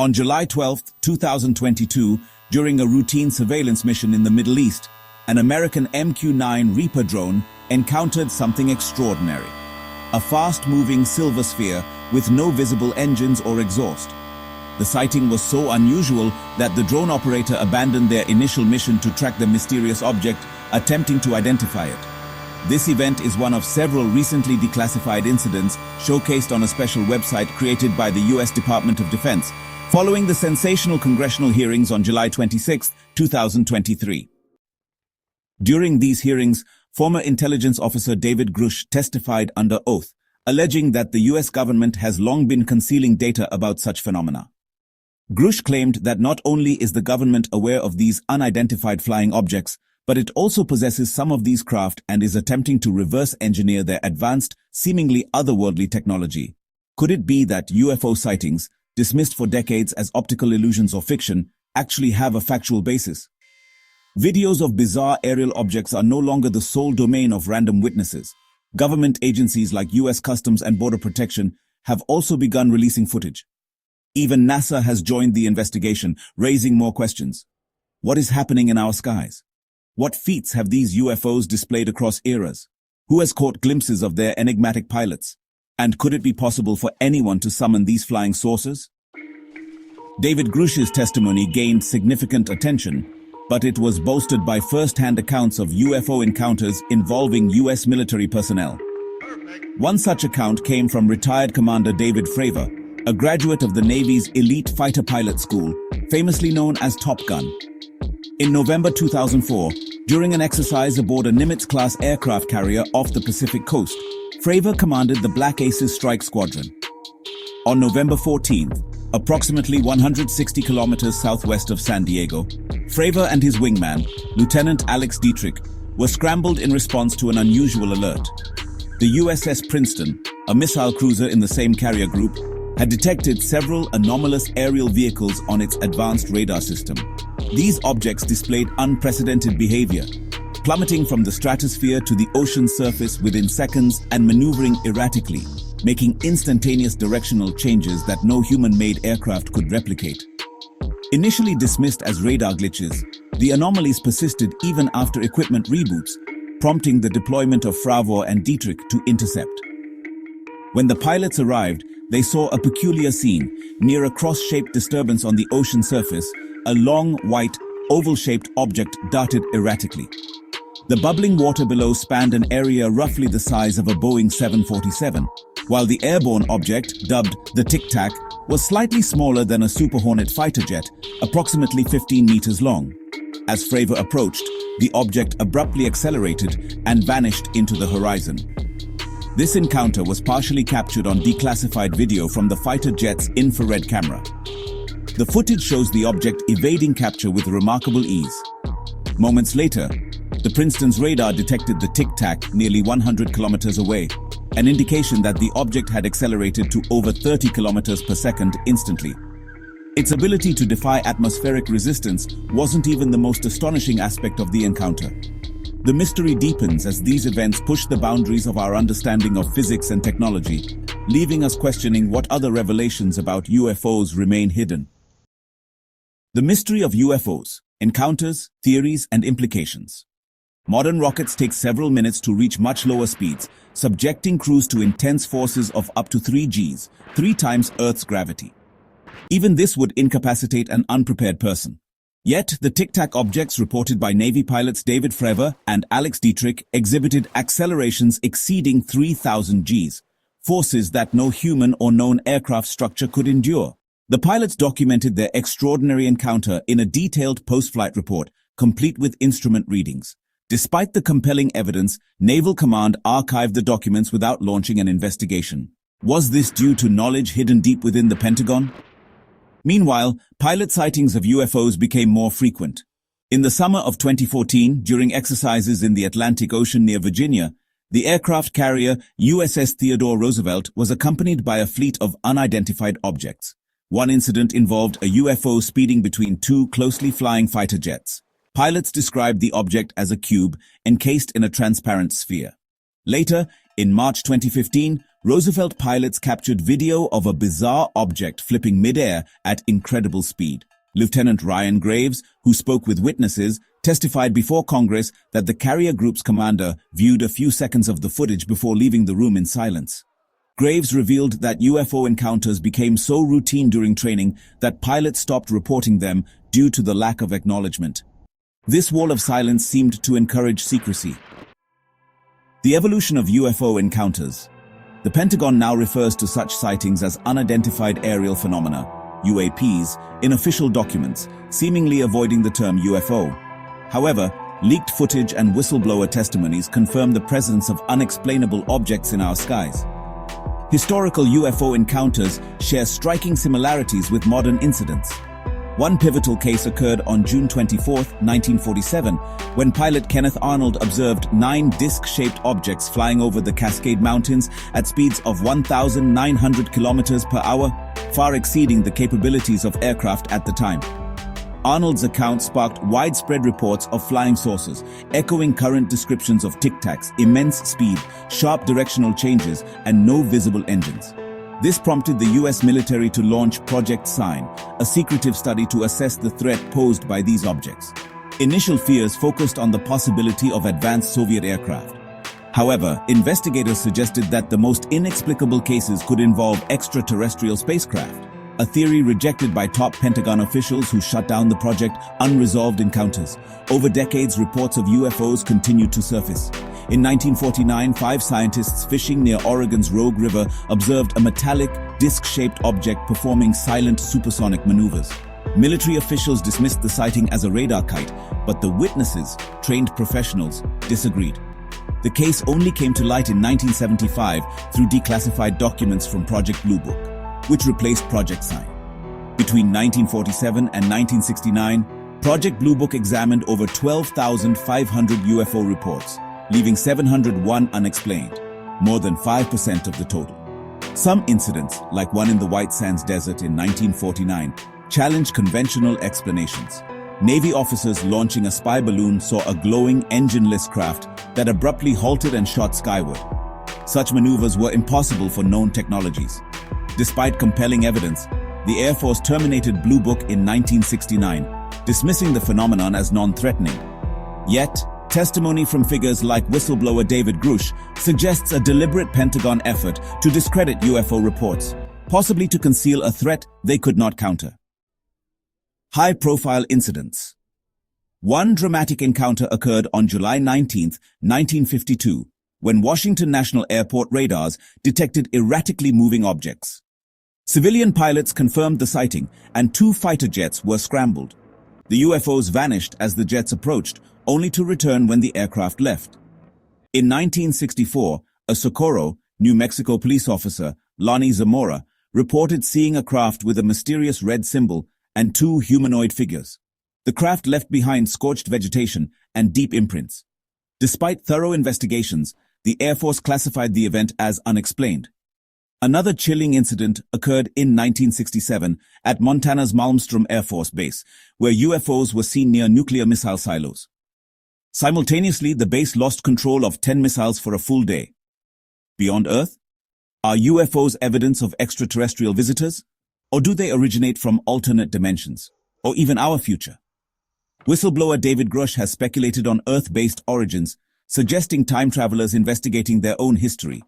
On July 12, 2022, during a routine surveillance mission in the Middle East, an American MQ-9 Reaper drone encountered something extraordinary. A fast-moving silver sphere with no visible engines or exhaust. The sighting was so unusual that the drone operator abandoned their initial mission to track the mysterious object, attempting to identify it. This event is one of several recently declassified incidents showcased on a special website created by the U.S. Department of Defense, following the sensational congressional hearings on July 26, 2023. During these hearings, former intelligence officer David Grush testified under oath, alleging that the U.S. government has long been concealing data about such phenomena. Grush claimed that not only is the government aware of these unidentified flying objects, but it also possesses some of these craft and is attempting to reverse engineer their advanced, seemingly otherworldly technology. Could it be that UFO sightings, dismissed for decades as optical illusions or fiction, actually have a factual basis? Videos of bizarre aerial objects are no longer the sole domain of random witnesses. Government agencies like U.S. Customs and Border Protection have also begun releasing footage. Even NASA has joined the investigation, raising more questions. What is happening in our skies? What feats have these UFOs displayed across eras? Who has caught glimpses of their enigmatic pilots? And could it be possible for anyone to summon these flying saucers? David Grush's testimony gained significant attention, but it was bolstered by first-hand accounts of UFO encounters involving U.S. military personnel. One such account came from retired Commander David Fravor, a graduate of the Navy's elite fighter pilot school, famously known as Top Gun. In November 2004, during an exercise aboard a Nimitz-class aircraft carrier off the Pacific coast, Fravor commanded the Black Aces Strike Squadron. On November 14th, approximately 160 kilometers southwest of San Diego, Fravor and his wingman, Lieutenant Alex Dietrich, were scrambled in response to an unusual alert. The USS Princeton, a missile cruiser in the same carrier group, had detected several anomalous aerial vehicles on its advanced radar system. These objects displayed unprecedented behavior, plummeting from the stratosphere to the ocean surface within seconds and maneuvering erratically, making instantaneous directional changes that no human-made aircraft could replicate. Initially dismissed as radar glitches, the anomalies persisted even after equipment reboots, prompting the deployment of Fravor and Dietrich to intercept. When the pilots arrived, they saw a peculiar scene. Near a cross-shaped disturbance on the ocean surface, a long, white, oval-shaped object darted erratically. The bubbling water below spanned an area roughly the size of a Boeing 747, while the airborne object, dubbed the Tic Tac, was slightly smaller than a Super Hornet fighter jet, approximately 15 meters long. As Fravor approached, the object abruptly accelerated and vanished into the horizon. This encounter was partially captured on declassified video from the fighter jet's infrared camera. The footage shows the object evading capture with remarkable ease. Moments later, the Princeton's radar detected the Tic Tac nearly 100 kilometers away, an indication that the object had accelerated to over 30 kilometers per second instantly. Its ability to defy atmospheric resistance wasn't even the most astonishing aspect of the encounter. The mystery deepens as these events push the boundaries of our understanding of physics and technology, leaving us questioning what other revelations about UFOs remain hidden. The mystery of UFOs, encounters, theories, and implications. Modern rockets take several minutes to reach much lower speeds, subjecting crews to intense forces of up to 3 Gs, 3 times Earth's gravity. Even this would incapacitate an unprepared person. Yet, the Tic Tac objects reported by Navy pilots David Fravor and Alex Dietrich exhibited accelerations exceeding 3,000 Gs, forces that no human or known aircraft structure could endure. The pilots documented their extraordinary encounter in a detailed post-flight report, complete with instrument readings. Despite the compelling evidence, Naval Command archived the documents without launching an investigation. Was this due to knowledge hidden deep within the Pentagon? Meanwhile, pilot sightings of UFOs became more frequent. In the summer of 2014, during exercises in the Atlantic Ocean near Virginia, the aircraft carrier USS Theodore Roosevelt was accompanied by a fleet of unidentified objects. One incident involved a UFO speeding between 2 closely flying fighter jets. Pilots described the object as a cube encased in a transparent sphere. Later, in March 2015, Roosevelt pilots captured video of a bizarre object flipping mid-air at incredible speed. Lieutenant Ryan Graves, who spoke with witnesses, testified before Congress that the carrier group's commander viewed a few seconds of the footage before leaving the room in silence. Graves revealed that UFO encounters became so routine during training that pilots stopped reporting them due to the lack of acknowledgement. This wall of silence seemed to encourage secrecy. The evolution of UFO encounters. The Pentagon now refers to such sightings as unidentified aerial phenomena, UAPs, in official documents, seemingly avoiding the term UFO. However, leaked footage and whistleblower testimonies confirm the presence of unexplainable objects in our skies. Historical UFO encounters share striking similarities with modern incidents. One pivotal case occurred on June 24, 1947, when pilot Kenneth Arnold observed 9 disc-shaped objects flying over the Cascade Mountains at speeds of 1,900 kilometers per hour, far exceeding the capabilities of aircraft at the time. Arnold's account sparked widespread reports of flying saucers, echoing current descriptions of tic-tacs, immense speed, sharp directional changes, and no visible engines. This prompted the U.S. military to launch Project Sign, a secretive study to assess the threat posed by these objects. Initial fears focused on the possibility of advanced Soviet aircraft. However, investigators suggested that the most inexplicable cases could involve extraterrestrial spacecraft, a theory rejected by top Pentagon officials who shut down the project. Unresolved encounters. Over decades, reports of UFOs continued to surface. In 1949, 5 scientists fishing near Oregon's Rogue River observed a metallic, disc-shaped object performing silent supersonic maneuvers. Military officials dismissed the sighting as a radar kite, but the witnesses, trained professionals, disagreed. The case only came to light in 1975 through declassified documents from Project Blue Book, which replaced Project Sign. Between 1947 and 1969, Project Blue Book examined over 12,500 UFO reports, leaving 701 unexplained, more than 5% of the total. Some incidents, like one in the White Sands Desert in 1949, challenged conventional explanations. Navy officers launching a spy balloon saw a glowing, engineless craft that abruptly halted and shot skyward. Such maneuvers were impossible for known technologies. Despite compelling evidence, the Air Force terminated Blue Book in 1969, dismissing the phenomenon as non-threatening. Yet, testimony from figures like whistleblower David Grush suggests a deliberate Pentagon effort to discredit UFO reports, possibly to conceal a threat they could not counter. High-profile incidents. One dramatic encounter occurred on July 19, 1952, when Washington National Airport radars detected erratically moving objects. Civilian pilots confirmed the sighting, and 2 fighter jets were scrambled. The UFOs vanished as the jets approached, only to return when the aircraft left. In 1964, a Socorro, New Mexico police officer, Lonnie Zamora, reported seeing a craft with a mysterious red symbol and 2 humanoid figures. The craft left behind scorched vegetation and deep imprints. Despite thorough investigations, the Air Force classified the event as unexplained. Another chilling incident occurred in 1967 at Montana's Malmstrom Air Force Base, where UFOs were seen near nuclear missile silos. Simultaneously, the base lost control of 10 missiles for a full day. Beyond Earth? Are UFOs evidence of extraterrestrial visitors? Or do they originate from alternate dimensions? Or even our future? Whistleblower David Grush has speculated on Earth-based origins, suggesting time travelers investigating their own history.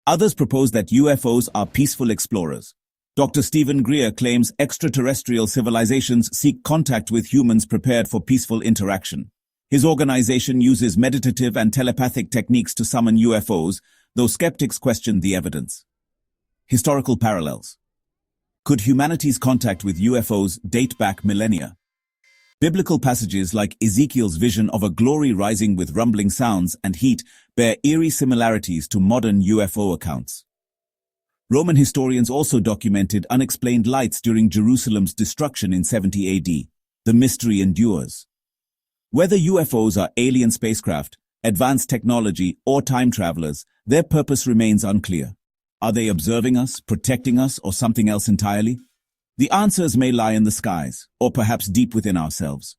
Others propose that UFOs are peaceful explorers. Dr. Stephen Greer claims extraterrestrial civilizations seek contact with humans prepared for peaceful interaction. His organization uses meditative and telepathic techniques to summon UFOs, though skeptics question the evidence. Historical parallels. Could humanity's contact with UFOs date back millennia? Biblical passages like Ezekiel's vision of a glory rising with rumbling sounds and heat bear eerie similarities to modern UFO accounts. Roman historians also documented unexplained lights during Jerusalem's destruction in 70 AD. The mystery endures. Whether UFOs are alien spacecraft, advanced technology, or time travelers, their purpose remains unclear. Are they observing us, protecting us, or something else entirely? The answers may lie in the skies, or perhaps deep within ourselves.